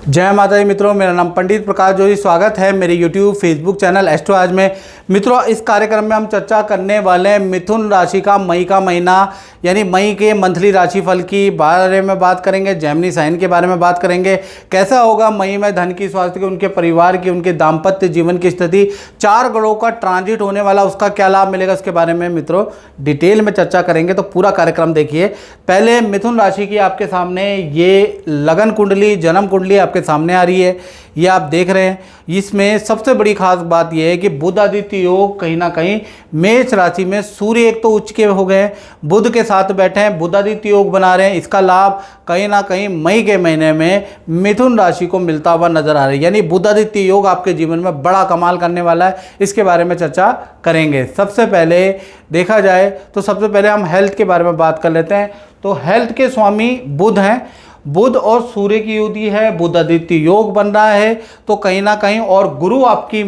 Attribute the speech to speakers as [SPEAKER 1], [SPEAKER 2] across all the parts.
[SPEAKER 1] जय माता दी मित्रों, मेरा नाम पंडित प्रकाश जोशी। स्वागत है मेरे YouTube फेसबुक चैनल एस्ट्रो आज में। मित्रों, इस कार्यक्रम में हम चर्चा करने वाले हैं मिथुन राशि का मई का महीना यानी मई के मंथली राशिफल की बारे में बात करेंगे। जेमिनी साइन के बारे में बात करेंगे, कैसा होगा मई में धन की, स्वास्थ्य की, उनके परिवार की, उनके दाम्पत्य जीवन की स्थिति, 4 ग्रहों का ट्रांजिट होने वाला, उसका क्या लाभ मिलेगा, उसके बारे में मित्रों डिटेल में चर्चा करेंगे। तो पूरा कार्यक्रम देखिए। पहले मिथुन राशि की आपके सामने ये लगन कुंडली, जन्म कुंडली आपके सामने आ रही है, ये आप देख रहे हैं। इसमें सबसे बड़ी खास बात यह है कि बुध आदित्य योग कहीं ना कहीं मेष राशि में, सूर्य एक तो उच्च के हो गए, बुध के साथ बैठे हैं, बुध आदित्य योग बना रहे हैं। इसका लाभ कहीं ना कहीं मई के महीने में मिथुन राशि को मिलता हुआ नजर आ रहा है, यानी बुध आदित्य योग आपके जीवन में बड़ा कमाल करने वाला है। इसके बारे में चर्चा करेंगे। सबसे पहले देखा जाए तो सबसे पहले हम हेल्थ के बारे में बात कर लेते हैं। तो हेल्थ के स्वामी बुध हैं, बुध और सूर्य की युति है, बुध आदित्य योग बन रहा है। तो कहीं ना कहीं और गुरु आपकी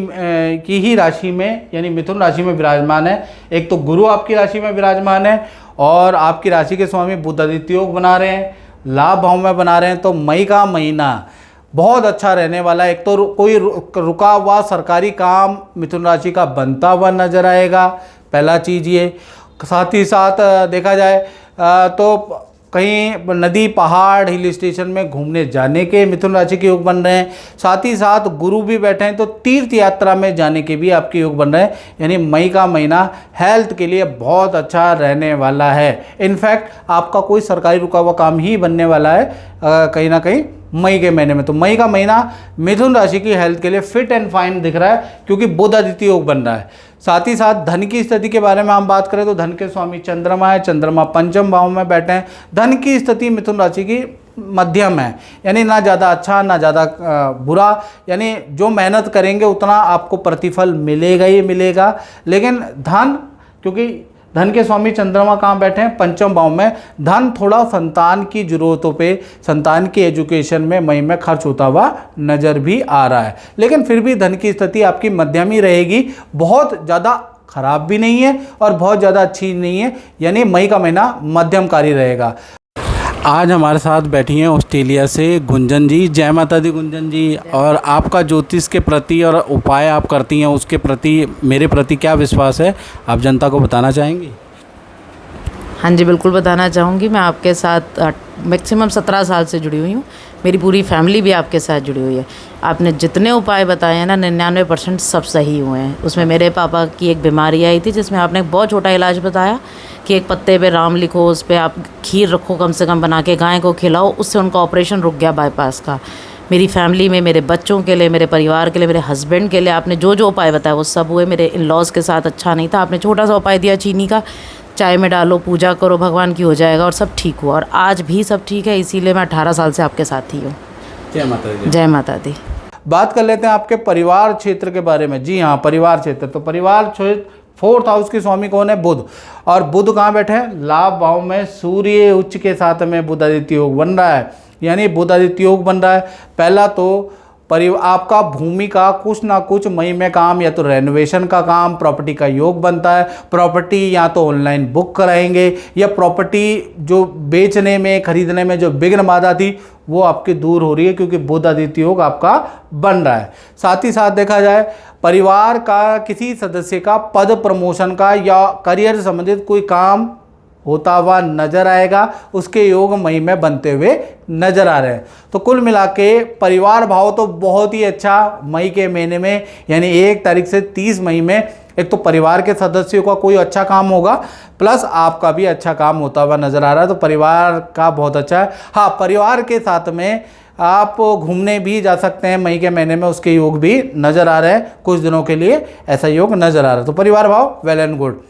[SPEAKER 1] की ही राशि में यानी मिथुन राशि में विराजमान है। एक तो गुरु आपकी राशि में विराजमान है और आपकी राशि के स्वामी बुध आदित्य योग बना रहे हैं, लाभ भाव में बना रहे हैं। तो मई का महीना बहुत अच्छा रहने वाला है। एक तो कोई रुका हुआ सरकारी काम मिथुन राशि का बनता हुआ नजर आएगा, पहला चीज़ ये। साथ ही साथ देखा जाए तो कहीं नदी, पहाड़, हिल स्टेशन में घूमने जाने के मिथुन राशि के योग बन रहे हैं। साथ ही साथ गुरु भी बैठे हैं तो तीर्थ यात्रा में जाने के भी आपके योग बन रहे हैं। यानी मई का महीना हेल्थ के लिए बहुत अच्छा रहने वाला है। इनफैक्ट आपका कोई सरकारी रुका हुआ काम ही बनने वाला है कहीं ना कहीं मई के महीने में। तो मई का महीना मिथुन राशि की हेल्थ के लिए फिट एंड फाइन दिख रहा है क्योंकि बुध आदित्य योग बन रहा है। साथ ही साथ धन की स्थिति के बारे में हम बात करें तो धन के स्वामी चंद्रमा है, चंद्रमा पंचम भाव में बैठे हैं। धन की स्थिति मिथुन राशि की मध्यम है, यानी ना ज़्यादा अच्छा ना ज़्यादा बुरा, यानी जो मेहनत करेंगे उतना आपको प्रतिफल मिलेगा ही मिलेगा। लेकिन धन, क्योंकि धन के स्वामी चंद्रमा कहाँ बैठे हैं, पंचम भाव में, धन थोड़ा संतान की जरूरतों पे, संतान की एजुकेशन में मई में खर्च होता हुआ नज़र भी आ रहा है। लेकिन फिर भी धन की स्थिति आपकी मध्यम ही रहेगी, बहुत ज़्यादा खराब भी नहीं है और बहुत ज़्यादा अच्छी नहीं है, यानी मई का महीना मध्यमकारी रहेगा। आज हमारे साथ बैठी हैं ऑस्ट्रेलिया से गुंजन जी। जय माता दी गुंजन जी। और आपका ज्योतिष के प्रति और उपाय आप करती हैं उसके प्रति मेरे प्रति क्या विश्वास है, आप जनता को बताना चाहेंगी?
[SPEAKER 2] हाँ जी, बिल्कुल बताना चाहूँगी। मैं आपके साथ मैक्सिमम 17 साल से जुड़ी हुई हूँ। मेरी पूरी फैमिली भी आपके साथ जुड़ी हुई है। आपने जितने उपाय बताए हैं ना, 99% सब सही हुए हैं। उसमें मेरे पापा की एक बीमारी आई थी जिसमें आपने एक बहुत छोटा इलाज बताया कि एक पत्ते पे राम लिखो, उस पर आप खीर रखो कम से कम बना के, गाय को खिलाओ, उससे उनका ऑपरेशन रुक गया बाईपास का। मेरी फैमिली में, मेरे बच्चों के लिए, मेरे परिवार के लिए, मेरे हस्बैंड के लिए आपने जो जो उपाय बताया वो सब हुए। मेरे इन लॉज के साथ अच्छा नहीं था, आपने छोटा सा उपाय दिया चीनी का, चाय में डालो, पूजा करो भगवान की, हो जाएगा, और सब ठीक हुआ। और आज भी सब ठीक है, इसीलिए मैं 18 साल से आपके साथ ही हूँ।
[SPEAKER 1] जय माता दी।
[SPEAKER 2] जय माता दी।
[SPEAKER 1] बात कर लेते हैं आपके परिवार क्षेत्र के बारे में। जी हाँ, परिवार क्षेत्र। तो परिवार क्षेत्र 4th हाउस के स्वामी कौन है? बुध। और बुध कहाँ बैठे हैं? लाभ भाव में, सूर्य उच्च के साथ में बुध आदित्य योग बन रहा है, यानी बुध आदित्य योग बन रहा है। पहला तो आपका भूमि का कुछ ना कुछ मई में काम, या तो रेनोवेशन का काम, प्रॉपर्टी का योग बनता है। प्रॉपर्टी या तो ऑनलाइन बुक कराएंगे, या प्रॉपर्टी जो बेचने में, खरीदने में जो विघ्न बाधा थी वो आपकी दूर हो रही है क्योंकि बुध आदित्य योग आपका बन रहा है। साथ ही साथ देखा जाए परिवार का किसी सदस्य का पद प्रमोशन का या करियर से संबंधित कोई काम होता हुआ नजर आएगा, उसके योग मई में बनते हुए नजर आ रहे हैं। तो कुल मिला के परिवार भाव तो बहुत ही अच्छा मई के महीने में, यानी 1 तारीख से 30 मई में, एक तो परिवार के सदस्यों का कोई अच्छा काम होगा, प्लस आपका भी अच्छा काम होता हुआ नजर आ रहा है। तो परिवार का बहुत अच्छा है। हाँ, परिवार के साथ में आप घूमने भी जा सकते हैं मई के महीने में, उसके योग भी नजर आ रहे हैं, कुछ दिनों के लिए ऐसा योग नजर आ रहा है। तो परिवार भाव वेल एंड गुड।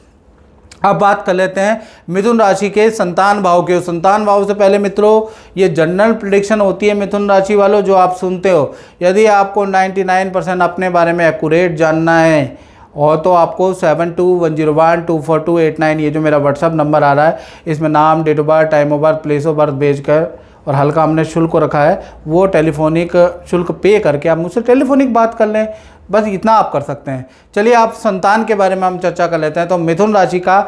[SPEAKER 1] अब बात कर लेते हैं मिथुन राशि के संतान भाव के। संतान भाव से पहले मित्रों, ये जनरल प्रेडिक्शन होती है मिथुन राशि वालों जो आप सुनते हो। यदि आपको 99% अपने बारे में एक्यूरेट जानना है और तो आपको 7210124289 ये जो मेरा व्हाट्सअप नंबर आ रहा है, इसमें नाम, date of birth, time of birth, place of birth भेजकर, और हल्का हमने शुल्क रखा है, वो टेलीफोनिक शुल्क पे करके आप मुझसे टेलीफोनिक बात कर लें। बस इतना आप कर सकते हैं। चलिए, आप संतान के बारे में हम चर्चा कर लेते हैं। तो मिथुन राशि का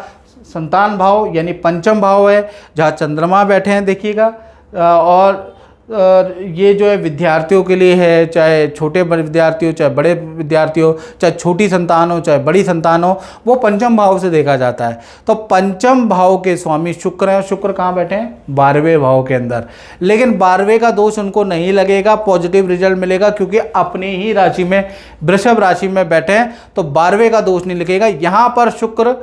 [SPEAKER 1] संतान भाव यानी पंचम भाव है, जहाँ चंद्रमा बैठे हैं देखिएगा, और ये जो है विद्यार्थियों के लिए है, चाहे छोटे विद्यार्थी हो, चाहे बड़े विद्यार्थी हो, चाहे छोटी संतान हो, चाहे बड़ी संतान हो, वो पंचम भाव से देखा जाता है। तो पंचम भाव के स्वामी शुक्र हैं। शुक्र कहाँ बैठे हैं? 12वें भाव के अंदर। लेकिन 12वें का दोष उनको नहीं लगेगा, पॉजिटिव रिजल्ट मिलेगा, क्योंकि अपनी ही राशि में, वृषभ राशि में बैठे हैं, तो 12वें का दोष नहीं लगेगा। यहाँ पर शुक्र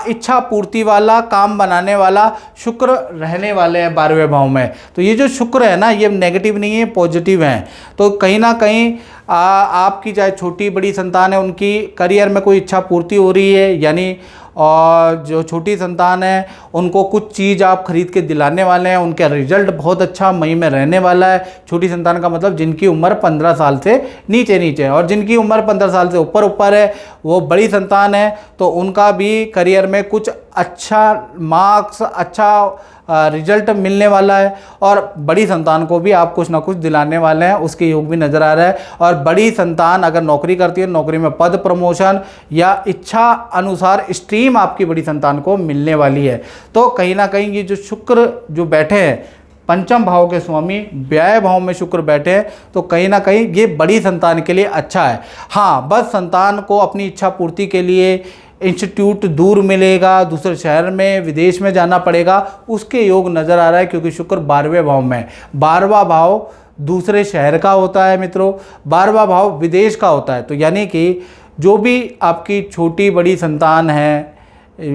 [SPEAKER 1] इच्छा पूर्ति वाला, काम बनाने वाला शुक्र रहने वाले हैं 12वें भाव में। तो ये जो शुक्र है ना, ये नेगेटिव नहीं है, पॉजिटिव हैं। तो कहीं ना कहीं आपकी चाहे छोटी बड़ी संतान है, उनकी करियर में कोई इच्छा पूर्ति हो रही है, यानी और जो छोटी संतान है उनको कुछ चीज़ आप खरीद के दिलाने वाले हैं, उनका रिजल्ट बहुत अच्छा मई में रहने वाला है। छोटी संतान का मतलब जिनकी उम्र 15 साल से नीचे है, और जिनकी उम्र 15 साल से ऊपर है वो बड़ी संतान है, तो उनका भी करियर में कुछ अच्छा मार्क्स, अच्छा रिजल्ट मिलने वाला है। और बड़ी संतान को भी आप कुछ ना कुछ दिलाने वाले हैं, उसके योग भी नज़र आ रहा है। और बड़ी संतान अगर नौकरी करती है, नौकरी में पद प्रमोशन या इच्छा अनुसार स्ट्रीम आपकी बड़ी संतान को मिलने वाली है। तो कहीं ना कहीं ये जो शुक्र जो बैठे हैं पंचम भाव के स्वामी, व्यय भाव में शुक्र बैठे हैं, तो कहीं ना कहीं ये बड़ी संतान के लिए अच्छा है। हाँ, बस संतान को अपनी इच्छा पूर्ति के लिए इंस्टीट्यूट दूर मिलेगा, दूसरे शहर में, विदेश में जाना पड़ेगा, उसके योग नज़र आ रहा है, क्योंकि शुक्र 12वें भाव में। 12वां भाव दूसरे शहर का होता है मित्रों, 12वां भाव विदेश का होता है। तो यानी कि जो भी आपकी छोटी बड़ी संतान है,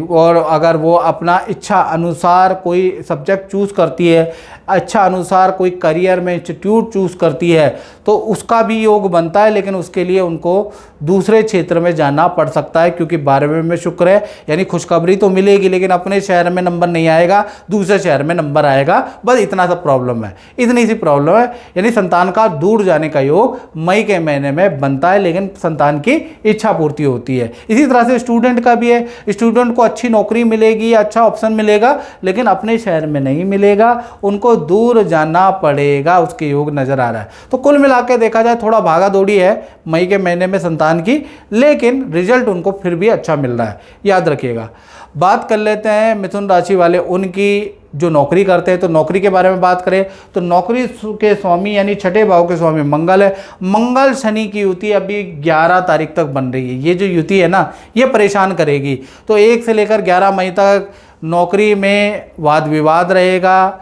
[SPEAKER 1] और अगर वो अपना इच्छा अनुसार कोई सब्जेक्ट चूज़ करती है, अच्छा अनुसार कोई करियर में इंस्टीट्यूट चूज़ करती है, तो उसका भी योग बनता है। लेकिन उसके लिए उनको दूसरे क्षेत्र में जाना पड़ सकता है, क्योंकि 12वें में शुक्र है। यानी खुशखबरी तो मिलेगी, लेकिन अपने शहर में नंबर नहीं आएगा, दूसरे शहर में नंबर आएगा। बस इतना सा प्रॉब्लम है, इतनी सी प्रॉब्लम है। यानी संतान का दूर जाने का योग मई के महीने में बनता है, लेकिन संतान की इच्छा पूर्ति होती है। इसी तरह से स्टूडेंट का भी है। स्टूडेंट को अच्छी नौकरी मिलेगी, अच्छा ऑप्शन मिलेगा, लेकिन अपने शहर में नहीं मिलेगा, उनको दूर जाना पड़ेगा, उसके योग नज़र आ रहा है। तो कुल मिला के देखा जाए थोड़ा भागा दौड़ी है मई के महीने में संतान की, लेकिन रिजल्ट उनको फिर भी अच्छा मिल रहा है, याद रखिएगा। बात कर लेते हैं मिथुन राशि वाले, उनकी जो नौकरी करते हैं। तो नौकरी के बारे में बात करें तो नौकरी के स्वामी यानी छठे भाव के स्वामी मंगल है। मंगल शनि की युति अभी 11 तारीख तक बन रही है। ये जो युति है ना, ये परेशान करेगी। तो 1 से लेकर 11 मई तक नौकरी में वाद विवाद रहेगा।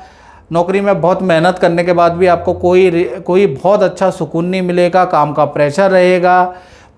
[SPEAKER 1] नौकरी में बहुत मेहनत करने के बाद भी आपको कोई बहुत अच्छा सुकून नहीं मिलेगा, काम का प्रेशर रहेगा,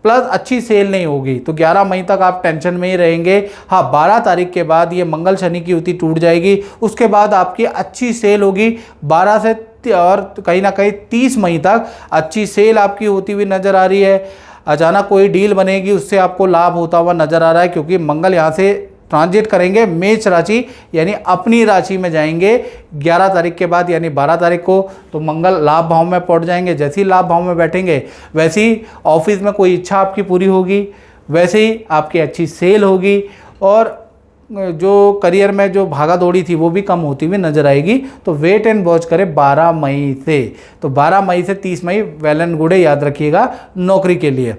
[SPEAKER 1] प्लस अच्छी सेल नहीं होगी। तो 11 मई तक आप टेंशन में ही रहेंगे। हाँ, 12 तारीख के बाद ये मंगल शनि की युति टूट जाएगी, उसके बाद आपकी अच्छी सेल होगी। 12 से और कहीं ना कहीं 30 मई तक अच्छी सेल आपकी होती हुई नज़र आ रही है। अचानक कोई डील बनेगी, उससे आपको लाभ होता हुआ नज़र आ रहा है, क्योंकि मंगल यहाँ से ट्रांजिट करेंगे मेष राशि, यानी अपनी राशि में जाएंगे 11 तारीख के बाद, यानी 12 तारीख को। तो मंगल लाभ भाव में पहुंच जाएंगे। जैसे ही लाभ भाव में बैठेंगे, वैसे ही ऑफिस में कोई इच्छा आपकी पूरी होगी, वैसे ही आपकी अच्छी सेल होगी, और जो करियर में जो भागा दौड़ी थी वो भी कम होती हुई नजर आएगी। तो वेट एंड वॉच करें 12 मई से। तो 12 मई से 30 मई वेल एंड गुड है, याद रखिएगा नौकरी के लिए।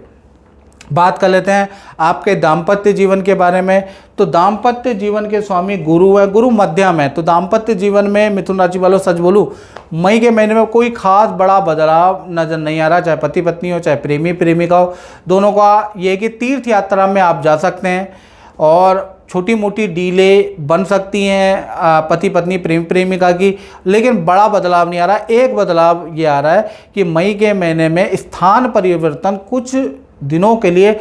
[SPEAKER 1] बात कर लेते हैं आपके दाम्पत्य जीवन के बारे में। तो दाम्पत्य जीवन के स्वामी गुरु है, गुरु मध्यम है। तो दाम्पत्य जीवन में मिथुन राशि वालों, सच बोलूं, मई के महीने में कोई खास बड़ा बदलाव नजर नहीं आ रहा, चाहे पति पत्नी हो, चाहे प्रेमी प्रेमिका हो। दोनों का ये है कि तीर्थ यात्रा में आप जा सकते हैं, और छोटी मोटी डीलें बन सकती हैं पति पत्नी प्रेमी प्रेमिका की, लेकिन बड़ा बदलाव नहीं आ रहा। एक बदलाव ये आ रहा है कि मई के महीने में स्थान परिवर्तन कुछ दिनों के लिए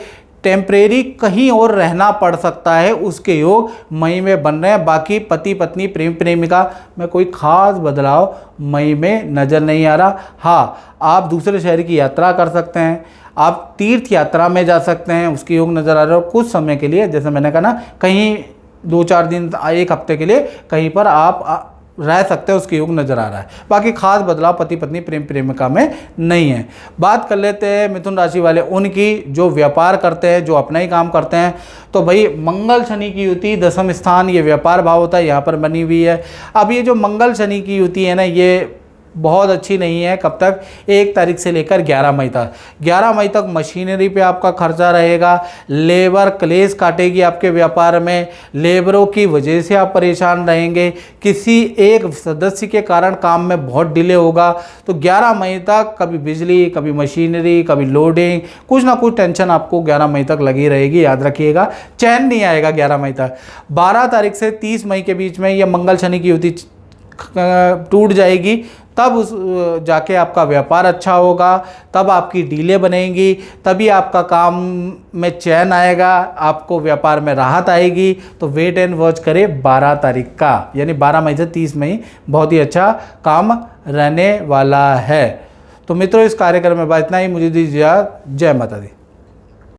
[SPEAKER 1] टेम्परेरी कहीं और रहना पड़ सकता है, उसके योग मई में बन रहे हैं। बाकी पति पत्नी प्रेम प्रेमिका में कोई खास बदलाव मई में नज़र नहीं आ रहा। हाँ, आप दूसरे शहर की यात्रा कर सकते हैं, आप तीर्थ यात्रा में जा सकते हैं, उसके योग नज़र आ रहे हो कुछ समय के लिए। जैसे मैंने कहा ना, कहीं 2-4 दिन, 1 हफ्ते के लिए कहीं पर आप रह सकते हैं, उसके योग नज़र आ रहा है। बाकी खास बदलाव पति पत्नी प्रेम प्रेमिका में नहीं है। बात कर लेते हैं मिथुन राशि वाले उनकी, जो व्यापार करते हैं, जो अपना ही काम करते हैं। तो भाई मंगल शनि की युति 10वें स्थान, ये व्यापार भाव होता है, यहाँ पर बनी हुई है। अब ये जो मंगल शनि की युति है ना, ये बहुत अच्छी नहीं है। कब तक? 1 तारीख से लेकर 11 मई तक। 11 मई तक मशीनरी पे आपका खर्चा रहेगा, लेबर क्लेश काटेगी आपके व्यापार में, लेबरों की वजह से आप परेशान रहेंगे, किसी एक सदस्य के कारण काम में बहुत डिले होगा। तो 11 मई तक कभी बिजली, कभी मशीनरी, कभी लोडिंग, कुछ ना कुछ टेंशन आपको 11 मई तक लगी रहेगी, याद रखिएगा। चैन नहीं आएगा 11 मई तक। 12 तारीख से 30 मई के बीच में ये मंगल शनि की युति टूट जाएगी, तब उस जाके आपका व्यापार अच्छा होगा, तब आपकी डीलें बनेंगी, तभी आपका काम में चैन आएगा, आपको व्यापार में राहत आएगी। तो वेट एंड वॉच करें 12 तारीख का, यानी 12 मई से 30 मई बहुत ही अच्छा काम रहने वाला है। तो मित्रों, इस कार्यक्रम में बस इतना ही। मुझे दीजिए, जय माता दी।